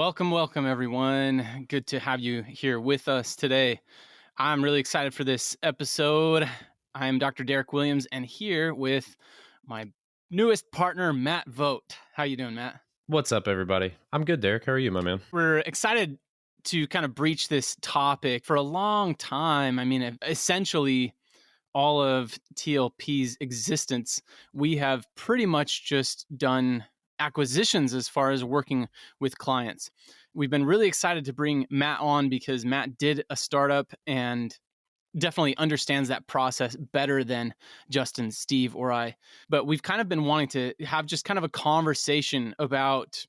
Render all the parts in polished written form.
Welcome, everyone. Good to have you here with us today. I'm really excited for this episode. I'm Dr. Derek Williams, and here with my newest partner, Matt Vogt. How you doing, Matt? What's up, everybody? I'm good, Derek. How are you, my man? We're excited to kind of breach this topic for a long time. I mean, essentially, all of TLP's existence, we have pretty much just done acquisitions as far as working with clients. We've been really excited to bring Matt on because Matt did a startup and definitely understands that process better than Justin, Steve, or I. But we've kind of been wanting to have just kind of a conversation about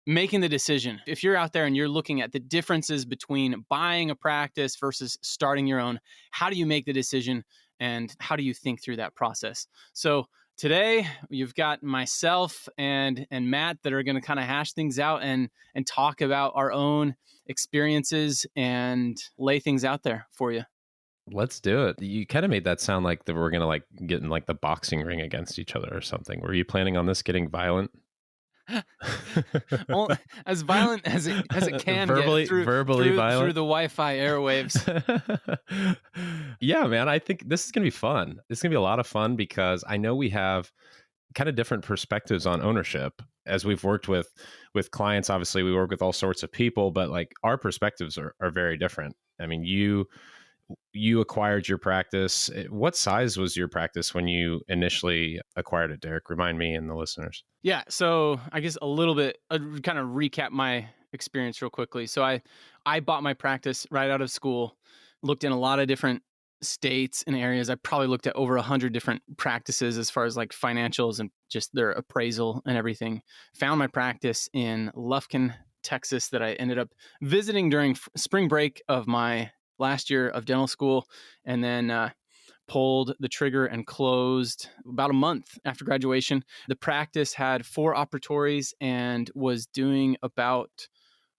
making the decision. If you're out there and you're looking at the differences between buying a practice versus starting your own, how do you make the decision and how do you think through that process? So today you've got myself and Matt that are going to kind of hash things out and talk about our own experiences and lay things out there for you. Let's do it. You kind of made that sound like that we're going to get in like the boxing ring against each other or something. Were you planning on this getting violent? Well, as violent as it can verbally get through violent through the Wi-Fi airwaves. Yeah, man, I think this is gonna be fun. This is gonna be a lot of fun because I know we have kind of different perspectives on ownership. As we've worked with clients, obviously we work with all sorts of people, but like our perspectives are very different. I mean, you acquired your practice. What size was your practice when you initially acquired it, Derek? Remind me and the listeners. Yeah, so I guess a little bit, kind of recap my experience real quickly. So I bought my practice right out of school, looked in a lot of different states and areas. I probably looked at over 100 different practices as far as like financials and just their appraisal and everything. Found my practice in Lufkin, Texas that I ended up visiting during spring break of my last year of dental school, and then pulled the trigger and closed about a month after graduation. The practice had 4 operatories and was doing about,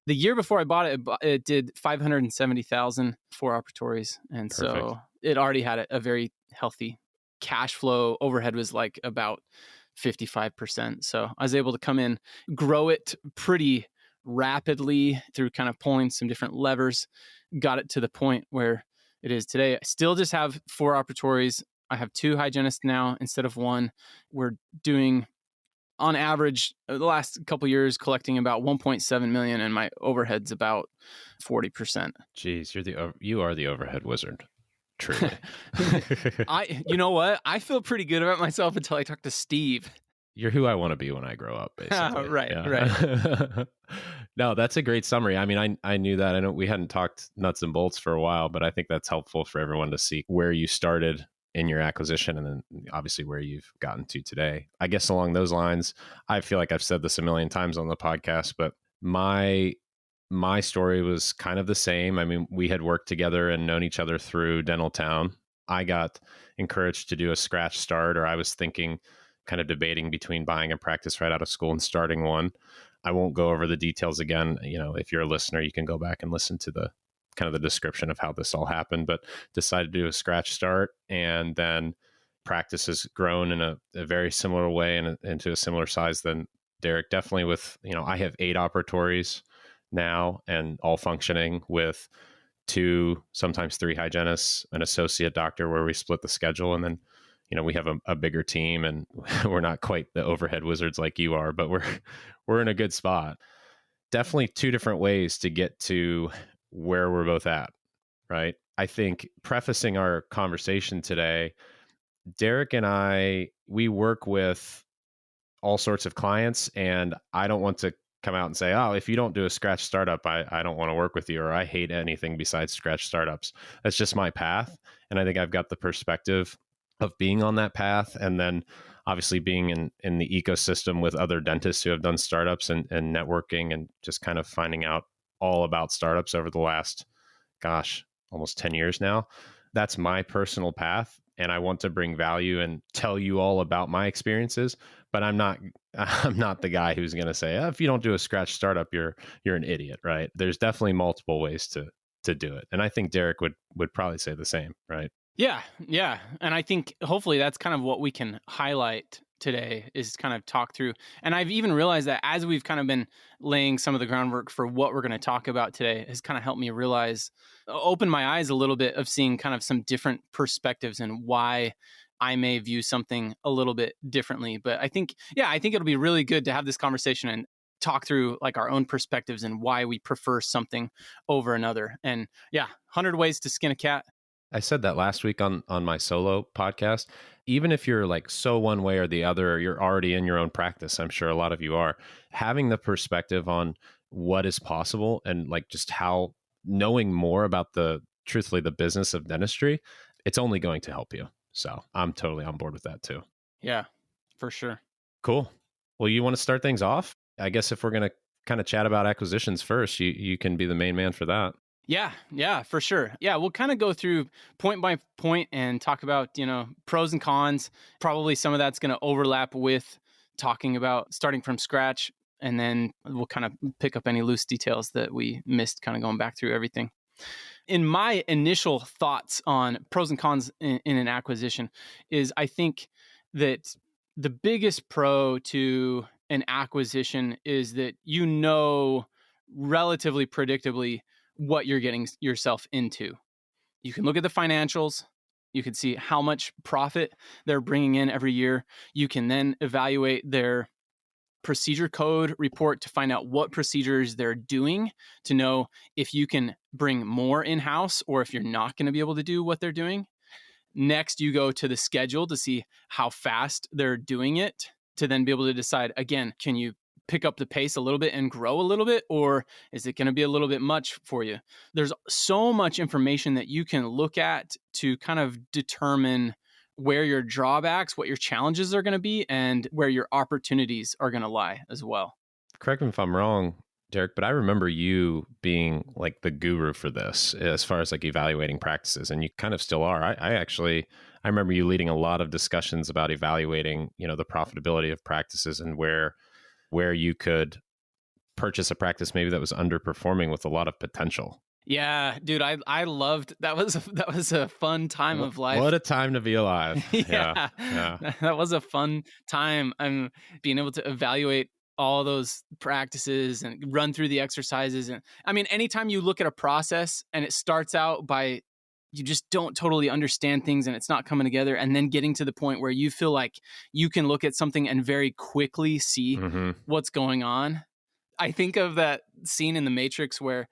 the year before I bought it did 570,000, 4 operatories. And Perfect. So it already had a very healthy cash flow. Overhead was like about 55%. So I was able to come in, grow it pretty rapidly through kind of pulling some different levers, got it to the point where it is today. I still just have 4 operatories. I have 2 hygienists now instead of 1. We're doing, on average, the last couple of years, collecting about 1.7 million, and my overhead's about 40%. Jeez, you are the overhead wizard. Truly. You know what? I feel pretty good about myself until I talk to Steve. You're who I want to be when I grow up, basically. Right. No, that's a great summary. I mean, I knew that. I know we hadn't talked nuts and bolts for a while, but I think that's helpful for everyone to see where you started in your acquisition and then obviously where you've gotten to today. I guess along those lines, I feel like I've said this a million times on the podcast, but my story was kind of the same. I mean, we had worked together and known each other through Dental Town. I got encouraged to do a scratch start, or I was thinking, kind of debating between buying a practice right out of school and starting one. I won't go over the details again. You know, if you're a listener, you can go back and listen to the kind of the description of how this all happened, but decided to do a scratch start. And then practice has grown in a very similar way and to a similar size than Derek. Definitely with, I have 8 operatories now and all functioning with 2, sometimes 3 hygienists, an associate doctor where we split the schedule. And then we have a bigger team and we're not quite the overhead wizards like you are, but we're in a good spot. Definitely 2 different ways to get to where we're both at, right? I think prefacing our conversation today, Derek and I, we work with all sorts of clients, and I don't want to come out and say, oh, if you don't do a scratch startup, I don't want to work with you, or I hate anything besides scratch startups. That's just my path. And I think I've got the perspective of being on that path, and then obviously being in the ecosystem with other dentists who have done startups and networking and just kind of finding out all about startups over the last, almost 10 years now. That's my personal path. And I want to bring value and tell you all about my experiences, but I'm not the guy who's going to say, if you don't do a scratch startup, you're an idiot, right? There's definitely multiple ways to do it. And I think Derek would probably say the same, right? Yeah. And I think hopefully that's kind of what we can highlight today is kind of talk through. And I've even realized that as we've kind of been laying some of the groundwork for what we're going to talk about today has kind of helped me realize, open my eyes a little bit of seeing kind of some different perspectives and why I may view something a little bit differently. But I think, yeah, I think it'll be really good to have this conversation and talk through like our own perspectives and why we prefer something over another. And yeah, 100 ways to skin a cat. I said that last week on my solo podcast. Even if you're like so one way or the other, or you're already in your own practice, I'm sure a lot of you are, having the perspective on what is possible and like just how knowing more about truthfully, the business of dentistry, it's only going to help you. So I'm totally on board with that too. Yeah, for sure. Cool. Well, you want to start things off? I guess if we're going to kind of chat about acquisitions first, you can be the main man for that. Yeah, for sure. Yeah, we'll kind of go through point by point and talk about, pros and cons. Probably some of that's going to overlap with talking about starting from scratch. And then we'll kind of pick up any loose details that we missed, kind of going back through everything. In my initial thoughts on pros and cons in an acquisition is I think that the biggest pro to an acquisition is that relatively predictably what you're getting yourself into. You can look at the financials. You can see how much profit they're bringing in every year. You can then evaluate their procedure code report to find out what procedures they're doing to know if you can bring more in-house or if you're not going to be able to do what they're doing. Next, you go to the schedule to see how fast they're doing it to then be able to decide, again, can you pick up the pace a little bit and grow a little bit, or is it going to be a little bit much for you? There's so much information that you can look at to kind of determine where your drawbacks, what your challenges are going to be, and where your opportunities are going to lie as well. Correct me if I'm wrong, Derek, but I remember you being like the guru for this as far as like evaluating practices, and you kind of still are. I remember you leading a lot of discussions about evaluating, the profitability of practices and where you could purchase a practice maybe that was underperforming with a lot of potential. Yeah, dude, I loved that was a fun time of life. What a time to be alive. Yeah. That was a fun time. I'm being able to evaluate all those practices and run through the exercises. And I mean, anytime you look at a process and it starts out by you just don't totally understand things and it's not coming together, and then getting to the point where you feel like you can look at something and very quickly see what's going on. I think of that scene in The Matrix where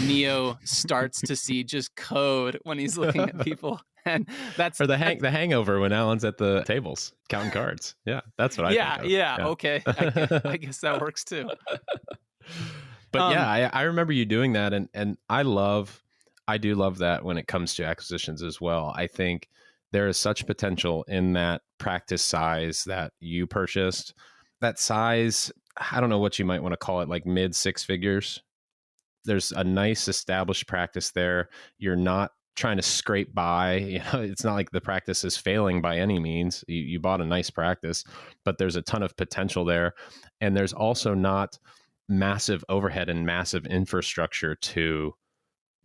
Neo starts to see just code when he's looking at people. And that's or the Hangover when Alan's at the tables counting cards. Yeah, that's what I think of. Yeah, okay. I guess that works too. But I remember you doing that, and I do love that when it comes to acquisitions as well. I think there is such potential in that practice size that you purchased. That size, I don't know what you might want to call it, like mid six figures. There's a nice established practice there. You're not trying to scrape by. It's not like the practice is failing by any means. You bought a nice practice, but there's a ton of potential there. And there's also not massive overhead and massive infrastructure to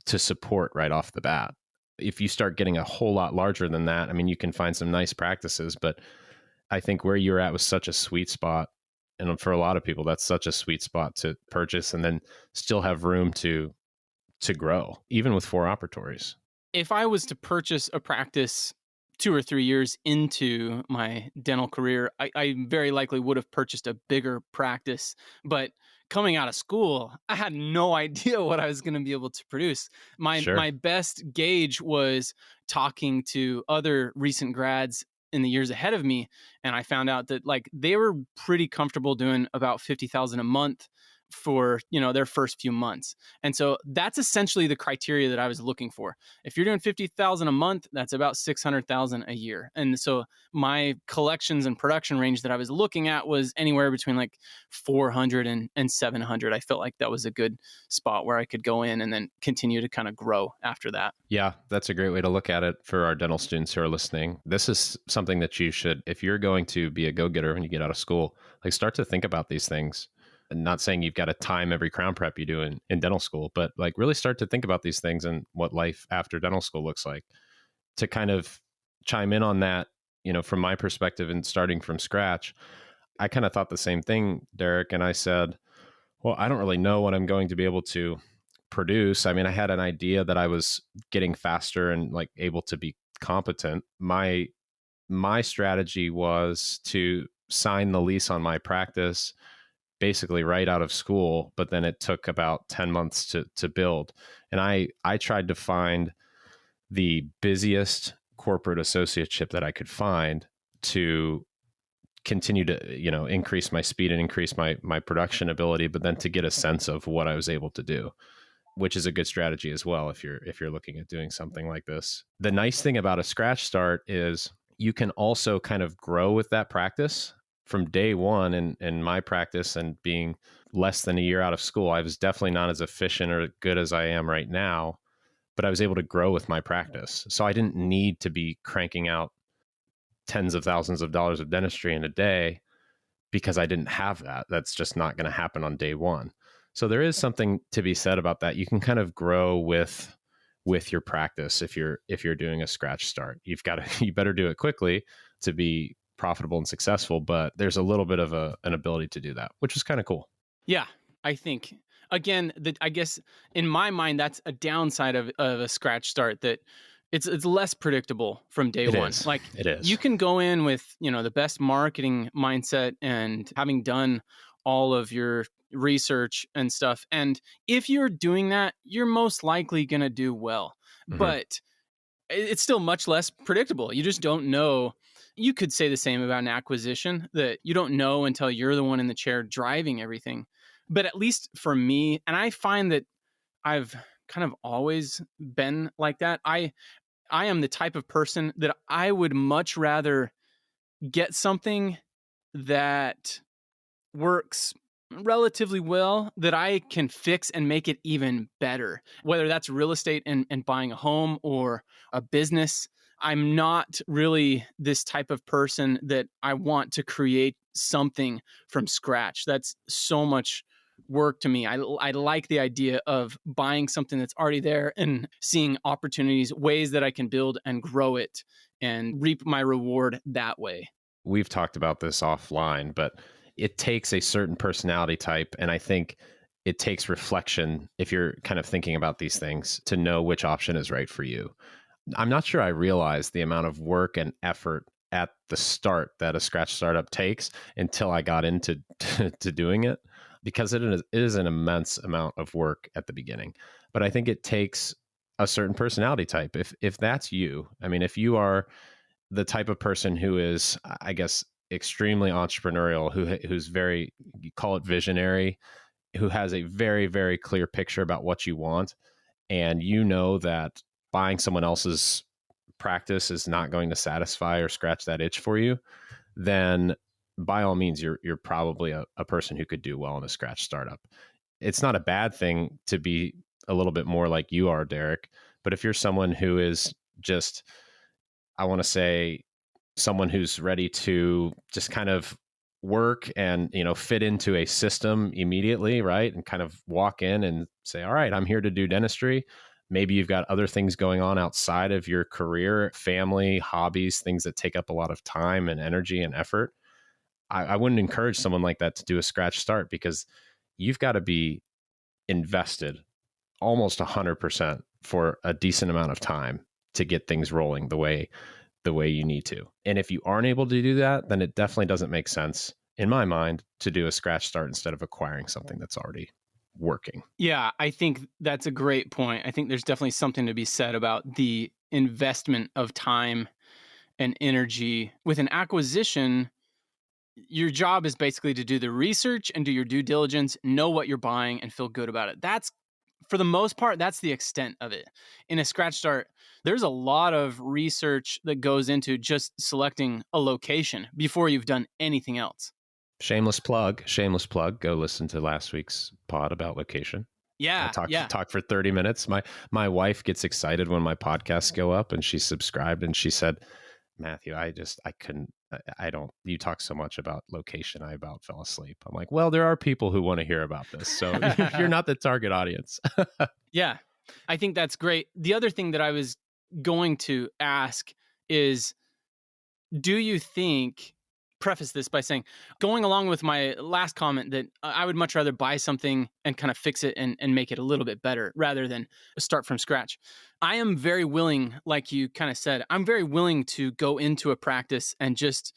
support right off the bat. If you start getting a whole lot larger than that, I mean, you can find some nice practices, but I think where you're at was such a sweet spot. And for a lot of people, that's such a sweet spot to purchase and then still have room to grow, even with 4 operatories. If I was to purchase a practice 2 or 3 years into my dental career, I very likely would have purchased a bigger practice. But coming out of school, I had no idea what I was going to be able to produce. My best gauge was talking to other recent grads in the years ahead of me, and I found out that like they were pretty comfortable doing about $50,000 a month for their first few months. And so that's essentially the criteria that I was looking for. If you're doing $50,000 a month, that's about $600,000 a year. And so my collections and production range that I was looking at was anywhere between like 400 and 700. I felt like that was a good spot where I could go in and then continue to kind of grow after that. Yeah, that's a great way to look at it for our dental students who are listening. This is something that you should, if you're going to be a go-getter when you get out of school, like start to think about these things. And not saying you've got to time every crown prep you do in dental school, but like really start to think about these things and what life after dental school looks like. To kind of chime in on that, from my perspective and starting from scratch, I kind of thought the same thing, Derek. And I said, well, I don't really know what I'm going to be able to produce. I mean, I had an idea that I was getting faster and like able to be competent. My strategy was to sign the lease on my practice basically right out of school, but then it took about 10 months to build. And I tried to find the busiest corporate associateship that I could find to continue to, increase my speed and increase my production ability, but then to get a sense of what I was able to do, which is a good strategy as well if you're looking at doing something like this. The nice thing about a scratch start is you can also kind of grow with that practice from day one. In my practice, and being less than a year out of school, I was definitely not as efficient or good as I am right now, but I was able to grow with my practice. So I didn't need to be cranking out tens of thousands of dollars of dentistry in a day because I didn't have that. That's just not going to happen on day one. So there is something to be said about that. You can kind of grow with your practice if you're doing a scratch start. You better do it quickly to be profitable and successful, but there's a little bit of an ability to do that, which is kind of cool. Yeah, I think again, I guess in my mind, that's a downside of a scratch start, that it's less predictable from day It one. is. Like, It is. you can go in with, the best marketing mindset and having done all of your research and stuff. And if you're doing that, you're most likely going to do well. Mhm. But it's still much less predictable. You just don't know. You could say the same about an acquisition, that you don't know until you're the one in the chair driving everything. But at least for me, and I find that I've kind of always been like that. I am the type of person that I would much rather get something that works relatively well, that I can fix and make it even better, whether that's real estate and buying a home or a business. I'm not really this type of person that I want to create something from scratch. That's so much work to me. I like the idea of buying something that's already there and seeing opportunities, ways that I can build and grow it and reap my reward that way. We've talked about this offline, but it takes a certain personality type. And I think it takes reflection, if you're kind of thinking about these things, to know which option is right for you. I'm not sure I realized the amount of work and effort at the start that a scratch startup takes until I got into to doing it, because it is an immense amount of work at the beginning. But I think it takes a certain personality type. If that's you, I mean, if you are the type of person who is, I guess, extremely entrepreneurial, who's very, you call it visionary, who has a very, very clear picture about what you want, and you know that buying someone else's practice is not going to satisfy or scratch that itch for you, then by all means, you're probably a person who could do well in a scratch startup. It's not a bad thing to be a little bit more like you are, Derek. But if you're someone who is just, I want to say, someone who's ready to just kind of work and fit into a system immediately, right, and kind of walk in and say, all right, I'm here to do dentistry. Maybe you've got other things going on outside of your career, family, hobbies, things that take up a lot of time and energy and effort. I wouldn't encourage someone like that to do a scratch start, because you've got to be invested almost 100% for a decent amount of time to get things rolling the way you need to. And if you aren't able to do that, then it definitely doesn't make sense, in my mind, to do a scratch start instead of acquiring something that's already working. Yeah, I think that's a great point. I think there's definitely something to be said about the investment of time and energy. With an acquisition, your job is basically to do the research and do your due diligence, know what you're buying, and feel good about it. That's, for the most part, that's the extent of it. In a scratch start, there's a lot of research that goes into just selecting a location before you've done anything else. Shameless plug. Shameless plug. Go listen to last week's pod about location. I Yeah, yeah. talk for 30 minutes. My wife gets excited when my podcasts go up, and she's subscribed, and she said, Matthew, I couldn't, I don't, you talk so much about location, I about fell asleep. I'm like, well, there are people who want to hear about this. So you're not the target audience. Yeah, I think that's great. The other thing that I was going to ask is, Do you think, preface this by saying, going along with my last comment that I would much rather buy something and kind of fix it and make it a little bit better rather than start from scratch. I am very willing, like you kind of said, I'm very willing to go into a practice and just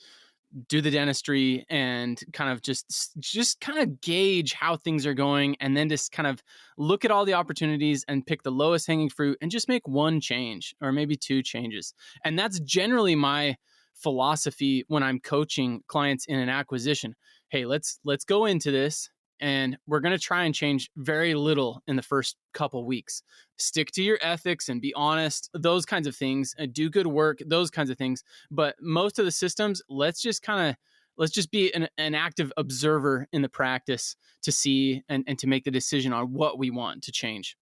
do the dentistry and kind of just kind of gauge how things are going, and then just kind of look at all the opportunities and pick the lowest hanging fruit and just make one change or maybe two changes. And that's generally my philosophy when I'm coaching clients in an acquisition. Hey, let's go into this, and we're going to try and change very little in the first couple weeks. Stick to your ethics and be honest, those kinds of things, and do good work, those kinds of things. But most of the systems, let's just be an active observer in the practice to see and to make the decision on what we want to change.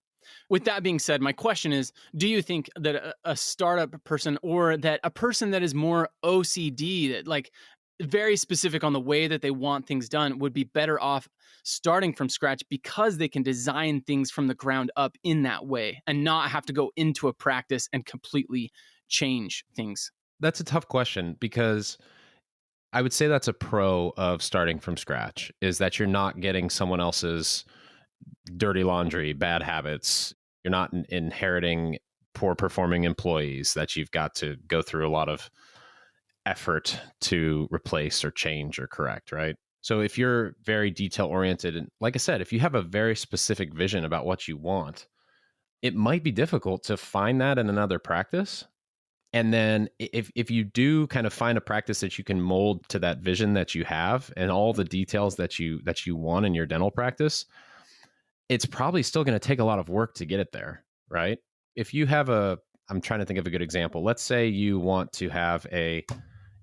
With that being said, my question is, do you think that a startup person, or that a person that is more OCD, that like very specific on the way that they want things done, would be better off starting from scratch because they can design things from the ground up in that way and not have to go into a practice and completely change things? That's a tough question because I would say that's a pro of starting from scratch, is that you're not getting someone else's dirty laundry, bad habits. You're not inheriting poor performing employees that you've got to go through a lot of effort to replace or change or correct, right? So if you're very detail oriented, and like I said, if you have a very specific vision about what you want, it might be difficult to find that in another practice. And then if you do kind of find a practice that you can mold to that vision that you have and all the details that you want in your dental practice, it's probably still going to take a lot of work to get it there, right? If you have I'm trying to think of a good example. Let's say you want to have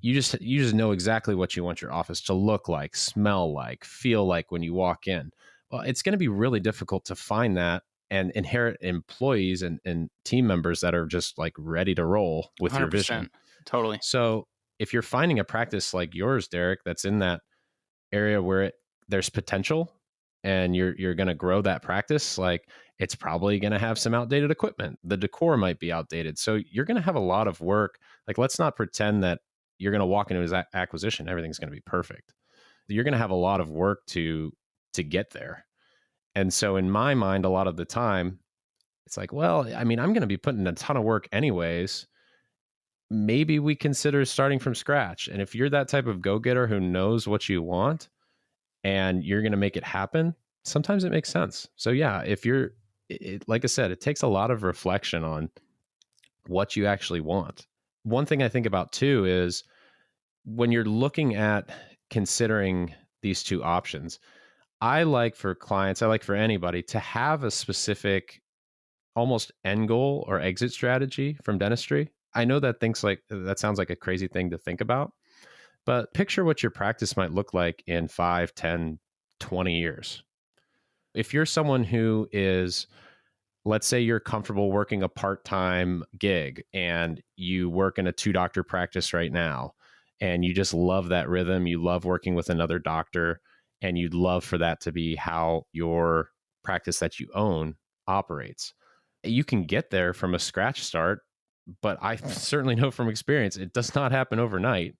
you just know exactly what you want your office to look like, smell like, feel like when you walk in. Well, it's going to be really difficult to find that and inherit employees and team members that are just like ready to roll with your vision. Totally. So if you're finding a practice like yours, Derek, that's in that area where there's potential and you're going to grow that practice, like it's probably going to have some outdated equipment. The decor might be outdated. So you're going to have a lot of work. Like, let's not pretend that you're going to walk into his acquisition, everything's going to be perfect. You're going to have a lot of work to get there. And so in my mind, a lot of the time, it's like, well, I mean, I'm going to be putting a ton of work anyways. Maybe we consider starting from scratch. And if you're that type of go-getter who knows what you want and you're going to make it happen, sometimes it makes sense. So yeah, if like I said, it takes a lot of reflection on what you actually want. One thing I think about too is when you're looking at considering these two options, I like for clients, I like for anybody to have a specific almost end goal or exit strategy from dentistry. I know that sounds like a crazy thing to think about, but picture what your practice might look like in 5, 10, 20 years. If you're someone who is, let's say you're comfortable working a part-time gig and you work in a 2-doctor practice right now, and you just love that rhythm, you love working with another doctor, and you'd love for that to be how your practice that you own operates. You can get there from a scratch start, but I certainly know from experience, it does not happen overnight.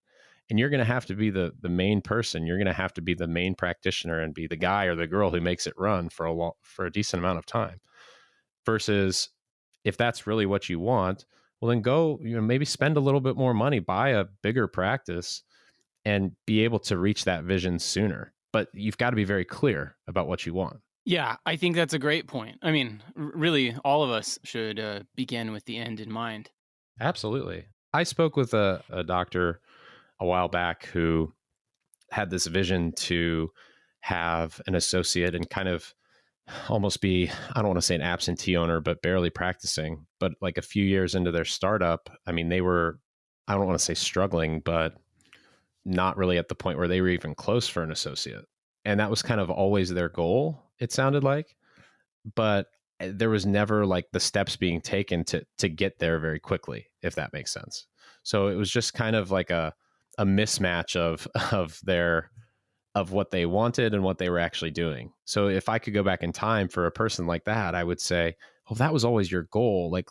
And you're going to have to be the main person. You're going to have to be the main practitioner and be the guy or the girl who makes it run for a decent amount of time. Versus if that's really what you want, well, then go, maybe spend a little bit more money, buy a bigger practice and be able to reach that vision sooner. But you've got to be very clear about what you want. Yeah, I think that's a great point. I mean, really, all of us should begin with the end in mind. Absolutely. I spoke with a doctor a while back who had this vision to have an associate and kind of almost be, I don't want to say an absentee owner, but barely practicing. But like a few years into their startup, I mean, they were, I don't want to say struggling, but not really at the point where they were even close for an associate. And that was kind of always their goal, it sounded like. But there was never like the steps being taken to get there very quickly, if that makes sense. So it was just kind of like a mismatch of what they wanted and what they were actually doing. So if I could go back in time for a person like that, I would say, well, that was always your goal. Like,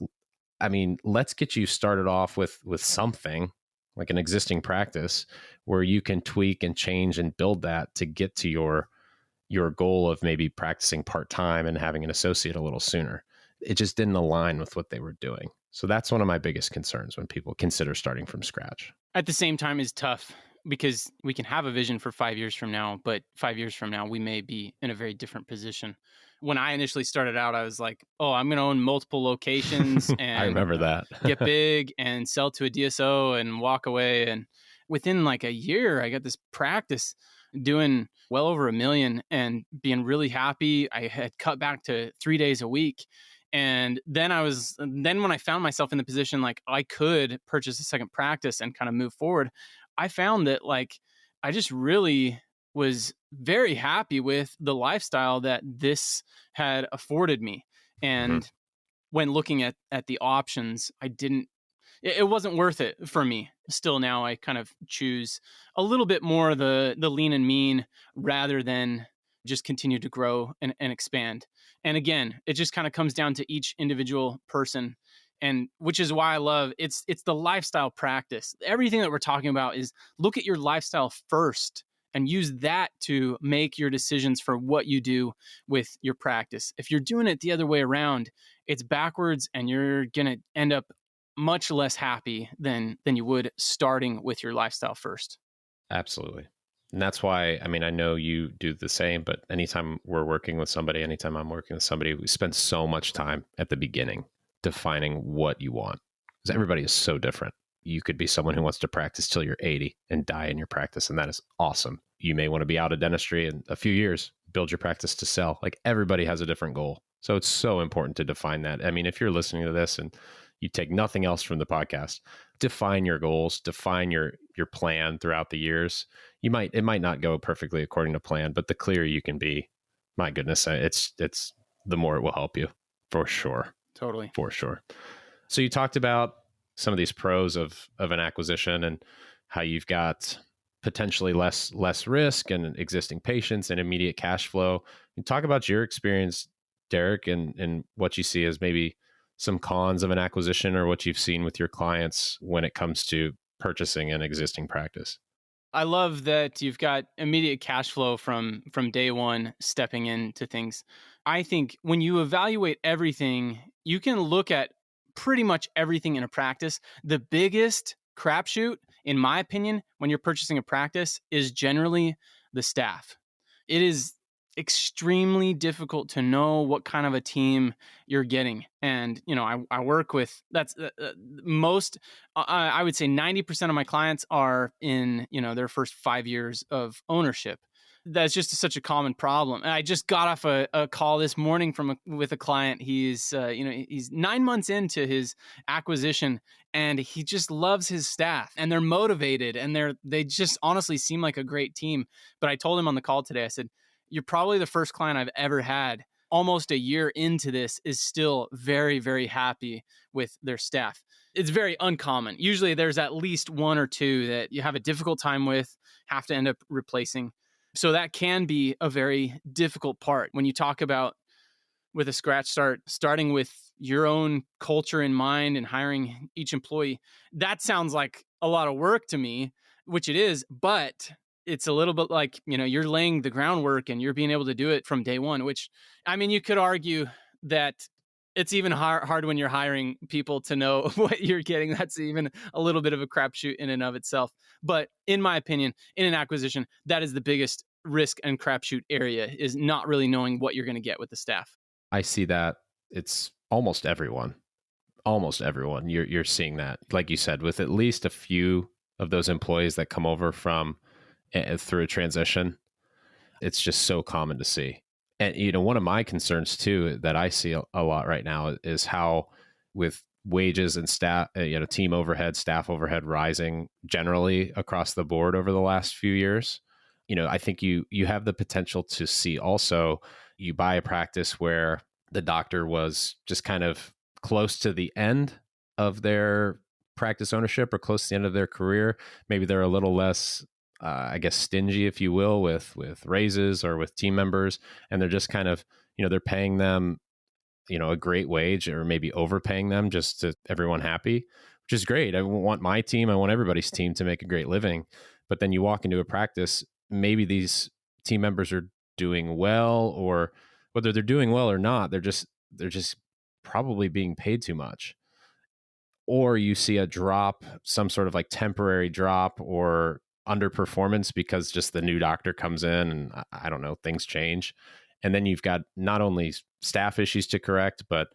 I mean, let's get you started off with something like an existing practice where you can tweak and change and build that to get to your goal of maybe practicing part-time and having an associate a little sooner. It just didn't align with what they were doing. So that's one of my biggest concerns when people consider starting from scratch. At the same time, is tough because we can have a vision for 5 years from now, but 5 years from now, we may be in a very different position. When I initially started out, I was like, oh, I'm going to own multiple locations I and remember that. get big and sell to a DSO and walk away. And within like a year, I got this practice doing well over 1 million and being really happy. I had cut back to 3 days a week. And then when I found myself in the position, like I could purchase a second practice and kind of move forward, I found that like, I just really was very happy with the lifestyle that this had afforded me. Mhm. And when looking at the options, it wasn't worth it for me. Still now I kind of choose a little bit more the lean and mean rather than just continue to grow and expand. And again, it just kind of comes down to each individual person. And which is why I love it's the lifestyle practice. Everything that we're talking about is look at your lifestyle first and use that to make your decisions for what you do with your practice. If you're doing it the other way around, it's backwards and you're going to end up much less happy than you would starting with your lifestyle first. Absolutely. And that's why, I mean, I know you do the same, but anytime we're working with somebody, anytime I'm working with somebody, we spend so much time at the beginning defining what you want, because everybody is so different. You could be someone who wants to practice till you're 80 and die in your practice, and that is awesome. You may want to be out of dentistry in a few years, build your practice to sell. Like everybody has a different goal. So it's so important to define that. I mean, if you're listening to this and you take nothing else from the podcast, define your goals, define your plan throughout the years. It might not go perfectly according to plan, but the clearer you can be, my goodness, it's the more it will help you for sure. Totally. For sure. So you talked about some of these pros of an acquisition and how you've got potentially less risk and existing patients and immediate cash flow. And talk about your experience, Derek, and what you see as maybe some cons of an acquisition or what you've seen with your clients when it comes to purchasing an existing practice. I love that you've got immediate cash flow from day one stepping into things. I think when you evaluate everything, you can look at pretty much everything in a practice. The biggest crapshoot, in my opinion, when you're purchasing a practice is generally the staff. It is extremely difficult to know what kind of a team you're getting. And, I work with, that's most, I would say 90% of my clients are in, their first 5 years of ownership. That's just such a common problem. And I just got off a call this morning with a client. He's, he's 9 months into his acquisition and he just loves his staff and they're motivated and they just honestly seem like a great team. But I told him on the call today, I said, you're probably the first client I've ever had almost a year into this is still very, very happy with their staff. It's very uncommon. Usually there's at least one or two that you have a difficult time with, have to end up replacing. So that can be a very difficult part when you talk about with a scratch start, starting with your own culture in mind and hiring each employee. That sounds like a lot of work to me, which it is, but it's a little bit like, you're laying the groundwork and you're being able to do it from day one, which, I mean, you could argue that it's even hard when you're hiring people to know what you're getting. That's even a little bit of a crapshoot in and of itself. But in my opinion, in an acquisition, that is the biggest risk and crapshoot area is not really knowing what you're going to get with the staff. I see that it's almost everyone. You're seeing that, like you said, with at least a few of those employees that come over from through a transition. It's just so common to see. And, one of my concerns too, that I see a lot right now is how with wages and staff, team overhead, staff overhead rising generally across the board over the last few years. I think you have the potential to see also, you buy a practice where the doctor was just kind of close to the end of their practice ownership or close to the end of their career. Maybe they're a little less stingy, if you will, with raises or with team members. And they're just kind of, they're paying them, a great wage or maybe overpaying them just to everyone happy, which is great. I want my team, I want everybody's team to make a great living. But then you walk into a practice, maybe these team members are doing well, or whether they're doing well or not, they're just probably being paid too much. Or you see a drop, some sort of like temporary drop or underperformance because just the new doctor comes in and I don't know, things change. And then you've got not only staff issues to correct, but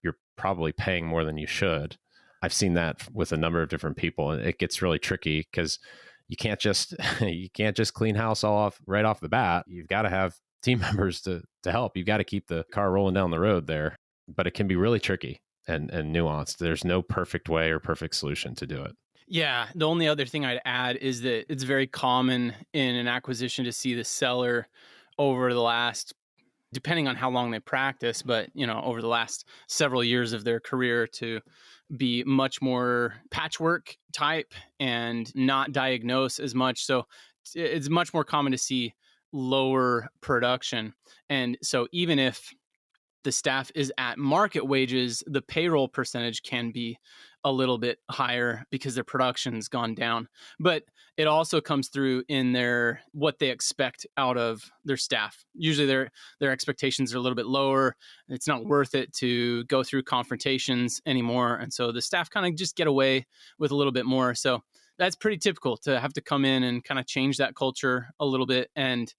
you're probably paying more than you should. I've seen that with a number of different people, and it gets really tricky because you can't just you can't just clean house all off right off the bat. You've got to have team members to help. You've got to keep the car rolling down the road there, but it can be really tricky and nuanced. There's no perfect way or perfect solution to do it. Yeah. The only other thing I'd add is that it's very common in an acquisition to see the seller over the last, depending on how long they practice, but over the last several years of their career, to be much more patchwork type and not diagnose as much. So it's much more common to see lower production. And so even if the staff is at market wages, the payroll percentage can be a little bit higher because their production's gone down. But it also comes through in their what they expect out of their staff. Usually their expectations are a little bit lower. It's not worth it to go through confrontations anymore. And so the staff kind of just get away with a little bit more. So that's pretty typical to have to come in and kind of change that culture a little bit. And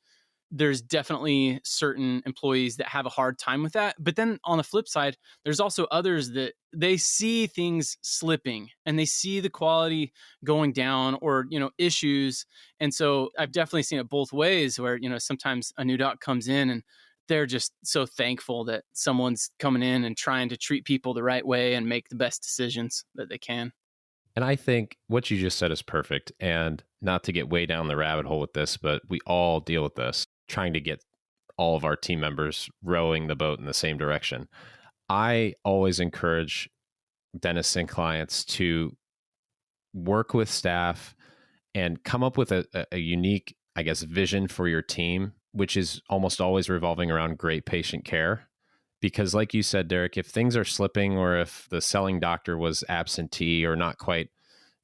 there's definitely certain employees that have a hard time with that. But then on the flip side, there's also others that they see things slipping and they see the quality going down or, issues. And so I've definitely seen it both ways where, sometimes a new doc comes in and they're just so thankful that someone's coming in and trying to treat people the right way and make the best decisions that they can. And I think what you just said is perfect. And not to get way down the rabbit hole with this, but we all deal with this, trying to get all of our team members rowing the boat in the same direction. I always encourage dentists and clients to work with staff and come up with a unique, I guess, vision for your team, which is almost always revolving around great patient care. Because like you said, Derek, if things are slipping or if the selling doctor was absentee or not quite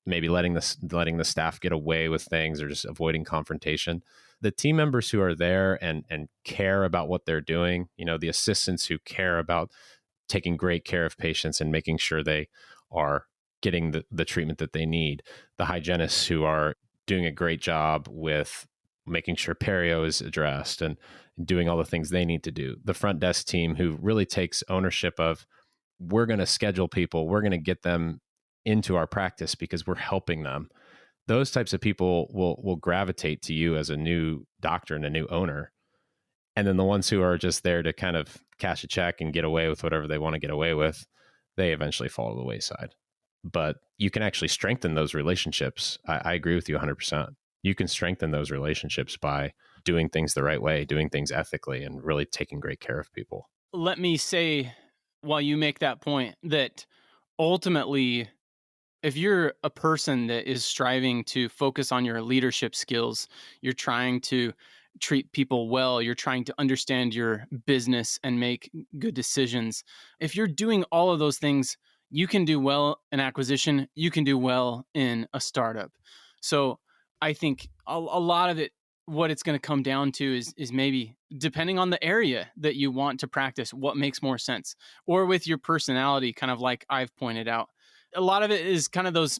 maybe letting the staff get away with things or just avoiding confrontation, the team members who are there and care about what they're doing, the assistants who care about taking great care of patients and making sure they are getting the treatment that they need, the hygienists who are doing a great job with making sure perio is addressed and doing all the things they need to do, the front desk team who really takes ownership of, we're going to schedule people, we're going to get them into our practice because we're helping them. Those types of people will gravitate to you as a new doctor and a new owner. And then the ones who are just there to kind of cash a check and get away with whatever they want to get away with, they eventually fall to the wayside. But you can actually strengthen those relationships. I agree with you 100%. You can strengthen those relationships by doing things the right way, doing things ethically, and really taking great care of people. Let me say, while you make that point, that ultimately, if you're a person that is striving to focus on your leadership skills, you're trying to treat people well, you're trying to understand your business and make good decisions. If you're doing all of those things, you can do well in acquisition, you can do well in a startup. So I think a lot of it, what it's going to come down to is maybe depending on the area that you want to practice, what makes more sense, or with your personality, kind of like I've pointed out. A lot of it is kind of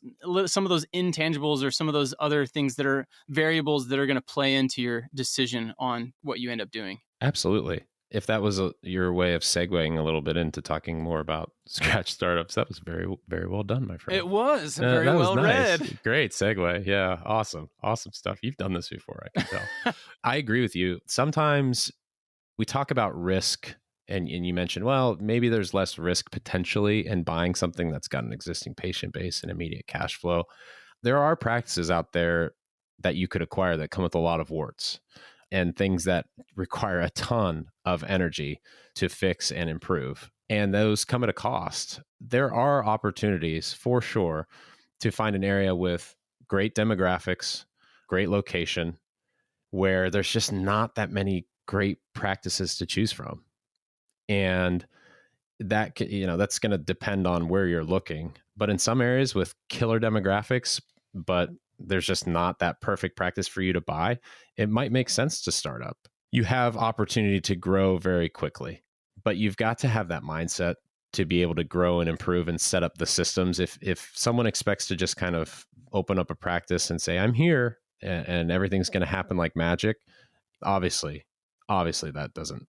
some of those intangibles or some of those other things that are variables that are going to play into your decision on what you end up doing. Absolutely. If that was your way of segueing a little bit into talking more about scratch startups, that was very, very well done, my friend. It was very well nice. read. Great segue. Yeah. Awesome. Awesome stuff. You've done this before, I can tell. I agree with you. Sometimes we talk about risk and you mentioned, well, maybe there's less risk potentially in buying something that's got an existing patient base and immediate cash flow. There are practices out there that you could acquire that come with a lot of warts and things that require a ton of energy to fix and improve. And those come at a cost. There are opportunities for sure to find an area with great demographics, great location, where there's just not that many great practices to choose from. And that's going to depend on where you're looking. But in some areas with killer demographics, but there's just not that perfect practice for you to buy, it might make sense to start up. You have opportunity to grow very quickly, but you've got to have that mindset to be able to grow and improve and set up the systems. If someone expects to just kind of open up a practice and say, I'm here and everything's going to happen like magic, obviously that doesn't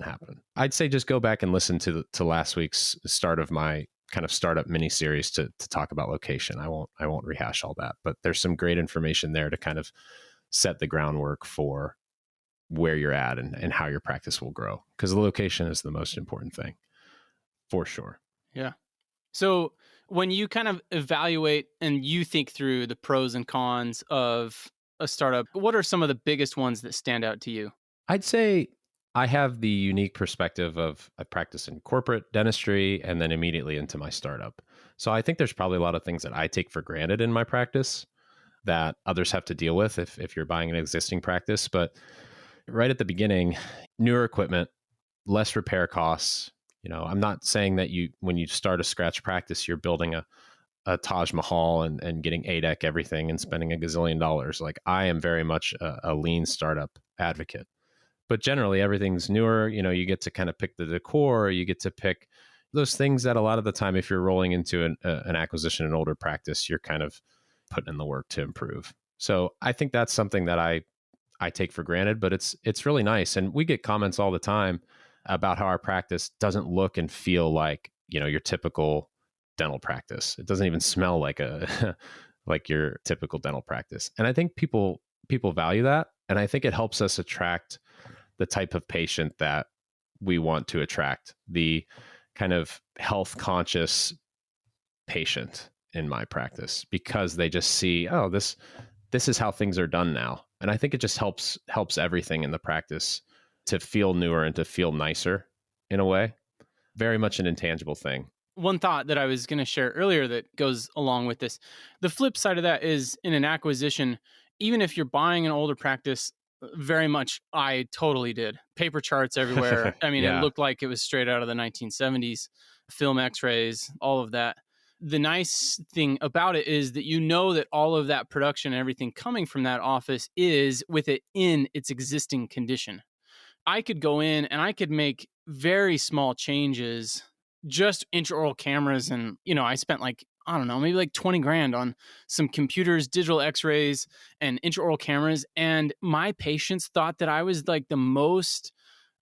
happen. I'd say just go back and listen to last week's start of my kind of startup mini series to talk about location. I won't rehash all that, but there's some great information there to kind of set the groundwork for where you're at and how your practice will grow, because the location is the most important thing for sure. Yeah. So when you kind of evaluate and you think through the pros and cons of a startup, what are some of the biggest ones that stand out to you? I'd say I have the unique perspective of I practice in corporate dentistry and then immediately into my startup. So I think there's probably a lot of things that I take for granted in my practice that others have to deal with if you're buying an existing practice. But right at the beginning, newer equipment, less repair costs. I'm not saying that when you start a scratch practice, you're building a Taj Mahal and getting ADEC everything and spending a gazillion dollars. Like, I am very much a lean startup advocate. But generally, everything's newer. You get to kind of pick the decor. You get to pick those things that a lot of the time, if you're rolling into an acquisition, an older practice, you're kind of putting in the work to improve. So I think that's something that I take for granted, but it's really nice. And we get comments all the time about how our practice doesn't look and feel like, your typical dental practice. It doesn't even smell like like your typical dental practice. And I think people value that. And I think it helps us attract the type of patient that we want to attract, the kind of health conscious patient in my practice, because they just see, oh, this is how things are done now. And I think it just helps everything in the practice to feel newer and to feel nicer in a way. Very much an intangible thing. One thought that I was going to share earlier that goes along with this. The flip side of that is, in an acquisition, even if you're buying an older practice, very much I totally did. Paper charts everywhere. I mean, Yeah. It looked like it was straight out of the 1970s, film x-rays, all of that. The nice thing about it is that that all of that production and everything coming from that office is with it in its existing condition. I could go in and I could make very small changes, just intraoral cameras. And, I spent maybe like 20 grand on some computers, digital x-rays, and intraoral cameras. And my patients thought that I was like the most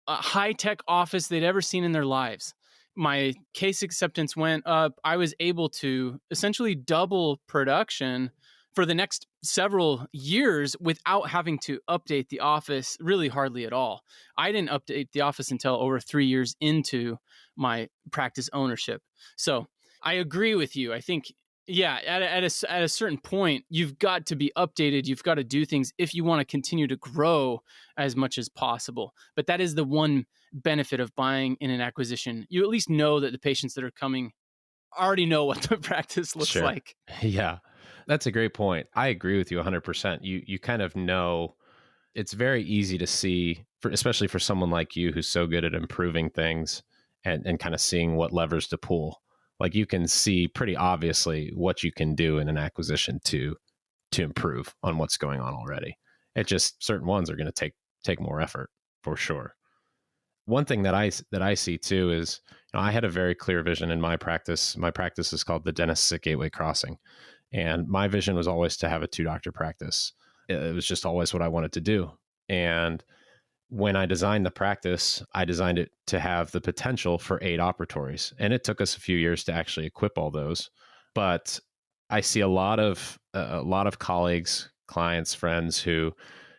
high-tech office they'd ever seen in their lives. My case acceptance went up. I was able to essentially double production for the next several years without having to update the office really hardly at all. I didn't update the office until over 3 years into my practice ownership. So I agree with you. I think, yeah, at a certain point, you've got to be updated. You've got to do things if you want to continue to grow as much as possible. But that is the one benefit of buying in an acquisition. You at least know that the patients that are coming already know what the practice looks Sure. like. Yeah, that's a great point. I agree with you 100%. You kind of know. It's very easy to see, especially for someone like you who's so good at improving things and kind of seeing what levers to pull. Like, you can see pretty obviously what you can do in an acquisition to improve on what's going on already. It just, certain ones are going to take more effort for sure. One thing that I see too is, I had a very clear vision in my practice. My practice is called the Dentists at Gateway Crossing. And my vision was always to have a 2-doctor practice. It was just always what I wanted to do. And when I designed the practice, I designed it to have the potential for 8 operatories. And it took us a few years to actually equip all those. But I see a lot of colleagues, clients, friends who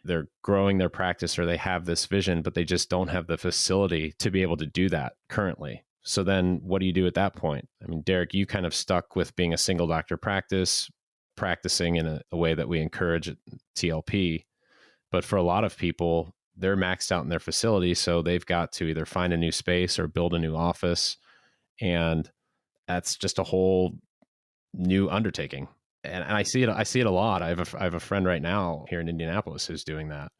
they're growing their practice or they have this vision, but they just don't have the facility to be able to do that currently. So then what do you do at that point? I mean, Derek, you kind of stuck with being a single doctor practice, practicing in a way that we encourage at TLP. But for a lot of people, they're maxed out in their facility. So they've got to either find a new space or build a new office. And that's just a whole new undertaking. And I see it a lot. I have a friend right now here in Indianapolis who's doing that.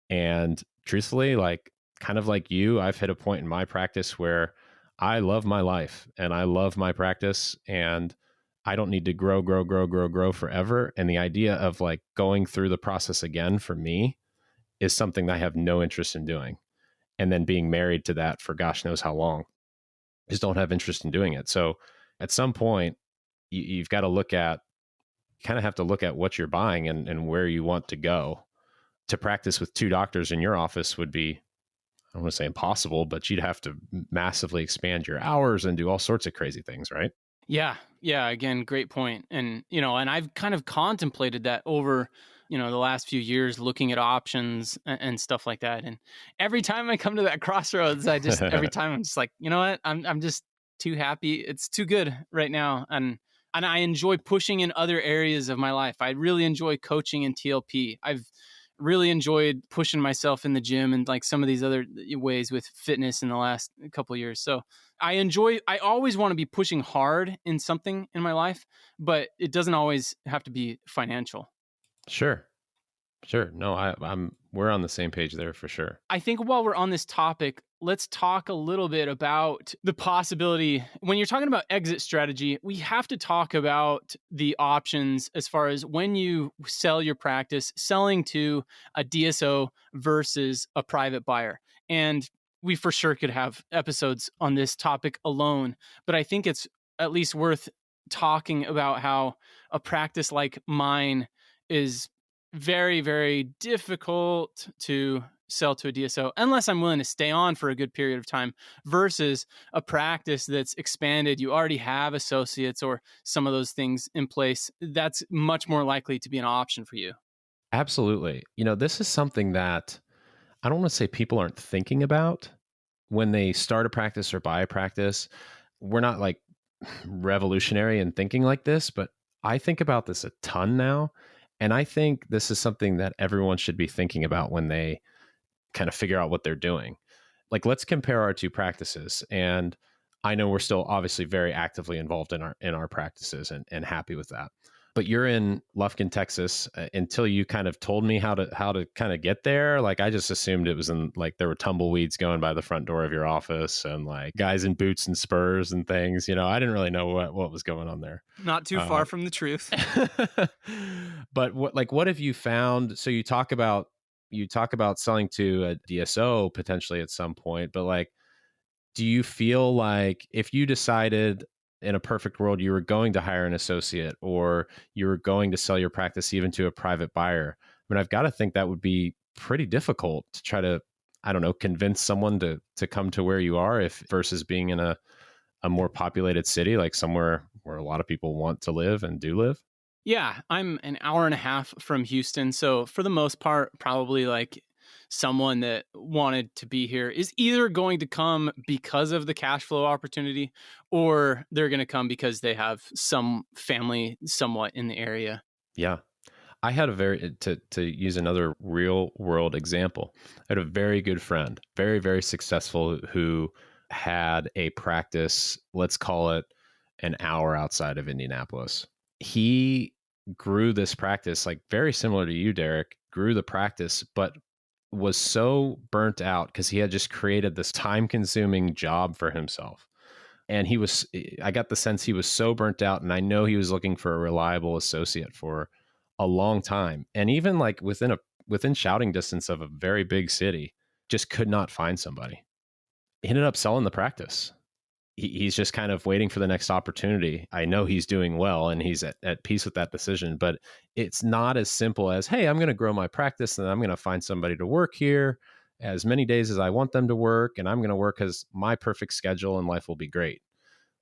And truthfully, like, kind of like you, I've hit a point in my practice where I love my life and I love my practice, and I don't need to grow forever. And the idea of like going through the process again for me is something that I have no interest in doing. And then being married to that for gosh knows how long, just don't have interest in doing it. So at some point, you've got to kind of have to look at what you're buying and where you want to go. To practice with two doctors in your office would be, I don't want to say impossible, but you'd have to massively expand your hours and do all sorts of crazy things, right? Yeah. Yeah. Again, great point. And, and I've kind of contemplated that over, the last few years, looking at options and stuff like that. And every time I come to that crossroads, every time I'm just like, you know what? I'm just too happy. It's too good right now. And I enjoy pushing in other areas of my life. I really enjoy coaching in TLP. I've really enjoyed pushing myself in the gym and like some of these other ways with fitness in the last couple of years. So I always want to be pushing hard in something in my life, but it doesn't always have to be financial. Sure. Sure. No, we're on the same page there for sure. I think while we're on this topic, let's talk a little bit about the possibility. When you're talking about exit strategy, we have to talk about the options as far as when you sell your practice, selling to a DSO versus a private buyer. And we for sure could have episodes on this topic alone, but I think it's at least worth talking about how a practice like mine is very, very difficult to sell to a DSO unless I'm willing to stay on for a good period of time versus a practice that's expanded. You already have associates or some of those things in place. That's much more likely to be an option for you. Absolutely. This is something that I don't want to say people aren't thinking about when they start a practice or buy a practice. We're not like revolutionary in thinking like this, but I think about this a ton now. And I think this is something that everyone should be thinking about when they kind of figure out what they're doing. Like, let's compare our two practices. And I know we're still obviously very actively involved in our practices and happy with that. But you're in Lufkin, Texas. Until you kind of told me how to kind of get there, like I just assumed it was in like there were tumbleweeds going by the front door of your office and like guys in boots and spurs and things. I didn't really know what was going on there. Not too far from the truth. But what have you found? So you talk about selling to a DSO potentially at some point, but like, do you feel like if you decided in a perfect world you were going to hire an associate or you were going to sell your practice even to a private buyer, I mean, I've got to think that would be pretty difficult to try to, I don't know, convince someone to come to where you are versus being in a more populated city, like somewhere where a lot of people want to live and do live? Yeah, I'm an hour and a half from Houston. So for the most part, probably like someone that wanted to be here is either going to come because of the cash flow opportunity or they're going to come because they have some family somewhat in the area. Yeah. I had to use another real world example. I had a very good friend, very, very successful, who had a practice, let's call it an hour outside of Indianapolis. He grew this practice, like very similar to you, Derek, grew the practice, but was so burnt out because he had just created this time consuming job for himself. And I got the sense he was so burnt out, and I know he was looking for a reliable associate for a long time. And even like within shouting distance of a very big city, just could not find somebody. He ended up selling the practice. He's just kind of waiting for the next opportunity. I know he's doing well and he's at peace with that decision, but it's not as simple as, hey, I'm going to grow my practice and I'm going to find somebody to work here as many days as I want them to work. And I'm going to work as my perfect schedule and life will be great.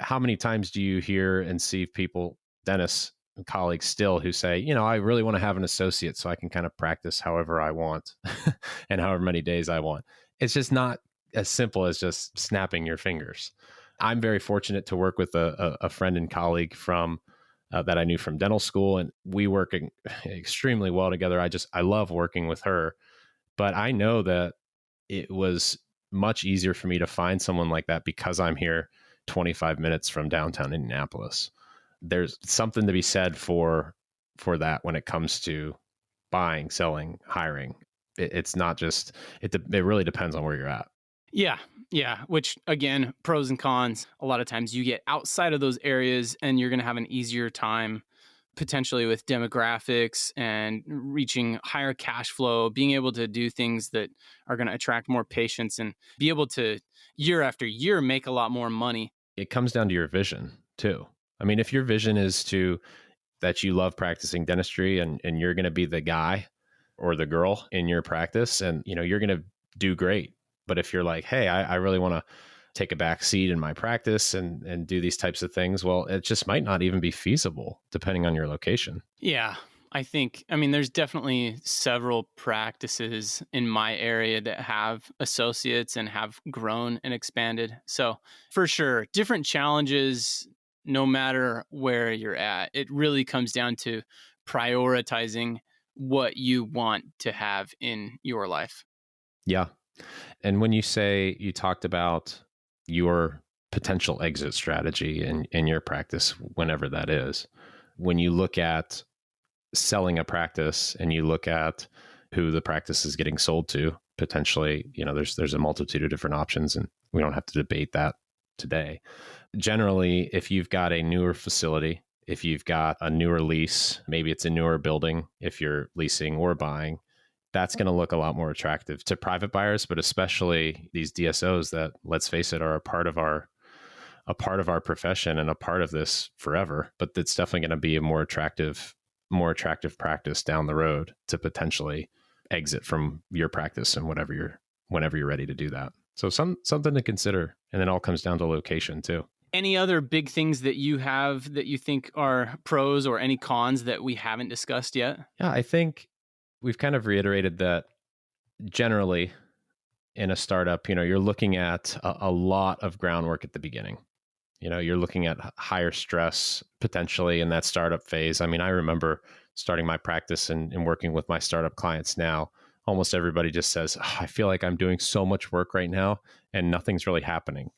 How many times do you hear and see people, dentists and colleagues still, who say, I really want to have an associate so I can kind of practice however I want and however many days I want. It's just not as simple as just snapping your fingers. I'm very fortunate to work with a friend and colleague from that I knew from dental school, and we work extremely well together. I love working with her, but I know that it was much easier for me to find someone like that because I'm here 25 minutes from downtown Indianapolis. There's something to be said for that when it comes to buying, selling, hiring. It's not just, it really depends on where you're at. Yeah. Yeah. Which again, pros and cons. A lot of times you get outside of those areas and you're going to have an easier time potentially with demographics and reaching higher cash flow, being able to do things that are going to attract more patients and be able to year after year make a lot more money. It comes down to your vision too. I mean, if your vision is to that you love practicing dentistry and you're going to be the guy or the girl in your practice and you're going to do great. But if you're like, hey, I really want to take a back seat in my practice and do these types of things, well, it just might not even be feasible depending on your location. Yeah. I mean, there's definitely several practices in my area that have associates and have grown and expanded. So, for sure, different challenges, no matter where you're at. It really comes down to prioritizing what you want to have in your life. Yeah. And when you talked about your potential exit strategy in your practice, whenever that is, when you look at selling a practice and you look at who the practice is getting sold to, potentially, there's a multitude of different options and we don't have to debate that today. Generally, if you've got a newer facility, if you've got a newer lease, maybe it's a newer building, if you're leasing or buying, that's going to look a lot more attractive to private buyers, but especially these DSOs that, let's face it, are a part of our profession and a part of this forever. But it's definitely going to be a more attractive practice down the road to potentially exit from your practice and whenever you're ready to do that. So something to consider, and it all comes down to location too. Any other big things that you have that you think are pros or any cons that we haven't discussed yet? Yeah, I think we've kind of reiterated that generally in a startup, you're looking at a lot of groundwork at the beginning. You're looking at higher stress potentially in that startup phase. I mean, I remember starting my practice and working with my startup clients now. Almost everybody just says, "Oh, I feel like I'm doing so much work right now and nothing's really happening."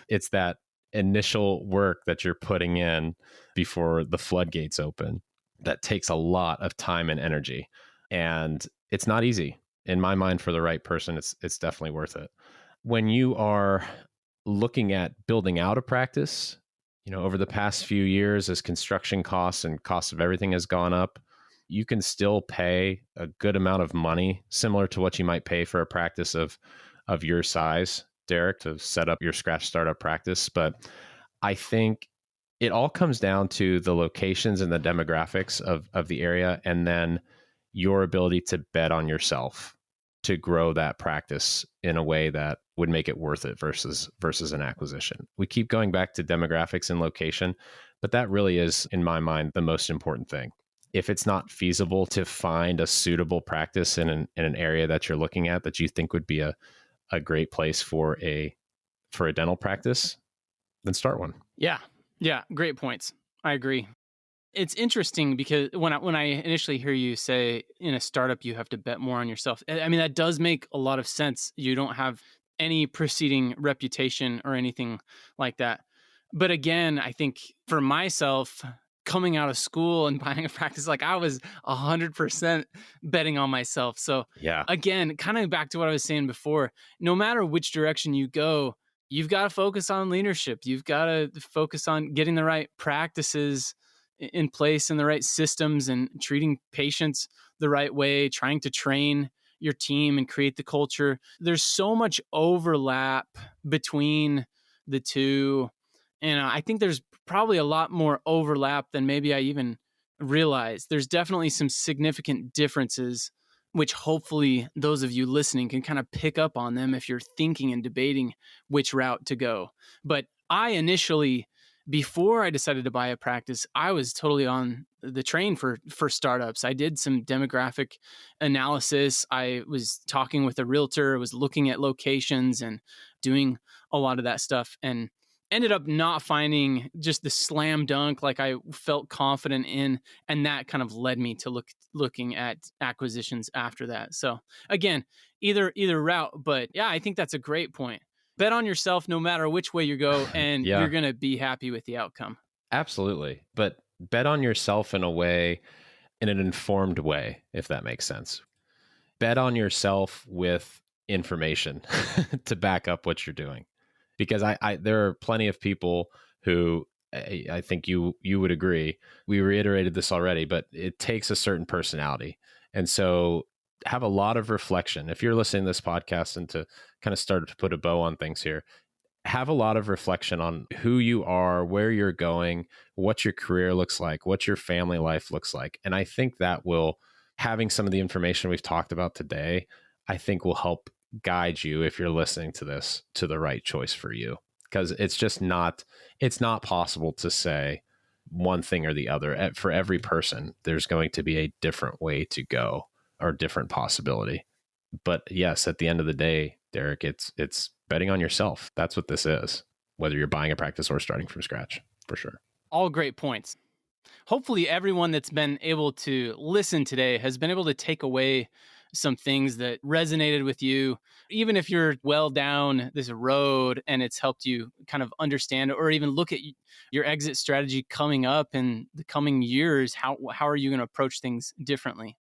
It's that initial work that you're putting in before the floodgates open that takes a lot of time and energy. And it's not easy. In my mind, for the right person, it's definitely worth it. When you are looking at building out a practice, over the past few years, as construction costs and costs of everything has gone up, you can still pay a good amount of money, similar to what you might pay for a practice of your size, Derek, to set up your scratch startup practice. But I think it all comes down to the locations and the demographics of the area, and then your ability to bet on yourself to grow that practice in a way that would make it worth it versus an acquisition. We keep going back to demographics and location, but that really is, in my mind, the most important thing. If it's not feasible to find a suitable practice in an area that you're looking at that you think would be a great place for a dental practice, then start one. Yeah. Yeah. Great points. I agree. It's interesting because when I initially hear you say in a startup you have to bet more on yourself, I mean that does make a lot of sense. You don't have any preceding reputation or anything like that. But again, I think for myself, coming out of school and buying a practice, like I was 100% betting on myself. So Yeah. again, kind of back to what I was saying before, no matter which direction you go, you've got to focus on leadership. You've got to focus on getting the right practices in place and the right systems and treating patients the right way, trying to train your team and create the culture. There's so much overlap between the two. And I think there's probably a lot more overlap than maybe I even realized. There's definitely some significant differences, which hopefully those of you listening can kind of pick up on them if you're thinking and debating which route to go. But I initially, before I decided to buy a practice, I was totally on the train for startups. I did some demographic analysis. I was talking with a realtor, was looking at locations and doing a lot of that stuff, and ended up not finding just the slam dunk like I felt confident in, and that kind of led me to looking at acquisitions after that. So again, either route, but yeah, I think that's a great point. Bet on yourself no matter which way you go, and you're Yeah, going to be happy with the outcome. absolutely. But bet on yourself in an informed way, if that makes sense. Bet on yourself with information to back up what you're doing. Because there are plenty of people who I think you would agree. We reiterated this already, but it takes a certain personality. And so have a lot of reflection. If you're listening to this podcast, and to kind of start to put a bow on things here, have a lot of reflection on who you are, where you're going, what your career looks like, what your family life looks like. And I think that will, having some of the information we've talked about today, I think will help guide you, if you're listening to this, to the right choice for you. Because it's not possible to say one thing or the other. For every person, there's going to be a different way to go, or different possibility. But yes, at the end of the day, Derek, it's betting on yourself. That's what this is, whether you're buying a practice or starting from scratch, for sure. All great points. Hopefully everyone that's been able to listen today has been able to take away some things that resonated with you, even if you're well down this road and it's helped you kind of understand, or even look at your exit strategy coming up in the coming years. How are you going to approach things differently?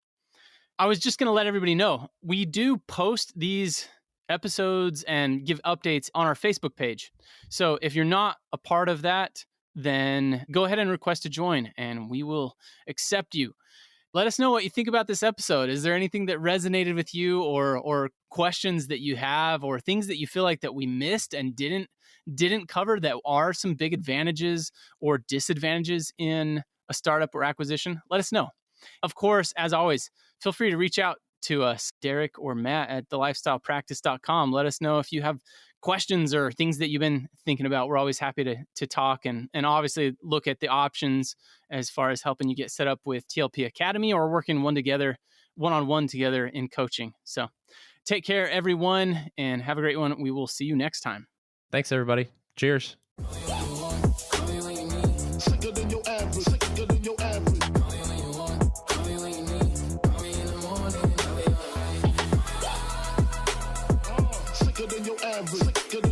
I was just going to let everybody know, we do post these episodes and give updates on our Facebook page. So if you're not a part of that, then go ahead and request to join and we will accept you. Let us know what you think about this episode. Is there anything that resonated with you, or questions that you have, or things that you feel like that we missed and didn't cover that are some big advantages or disadvantages in a startup or acquisition? Let us know. Of course, as always, feel free to reach out to us, Derek or Matt at thelifestylepractice.com. Let us know if you have questions or things that you've been thinking about. We're always happy to talk and obviously look at the options as far as helping you get set up with TLP Academy, or working one-on-one together in coaching. So take care, everyone, and have a great one. We will see you next time. Thanks, everybody. Cheers. Sicker than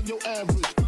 your average.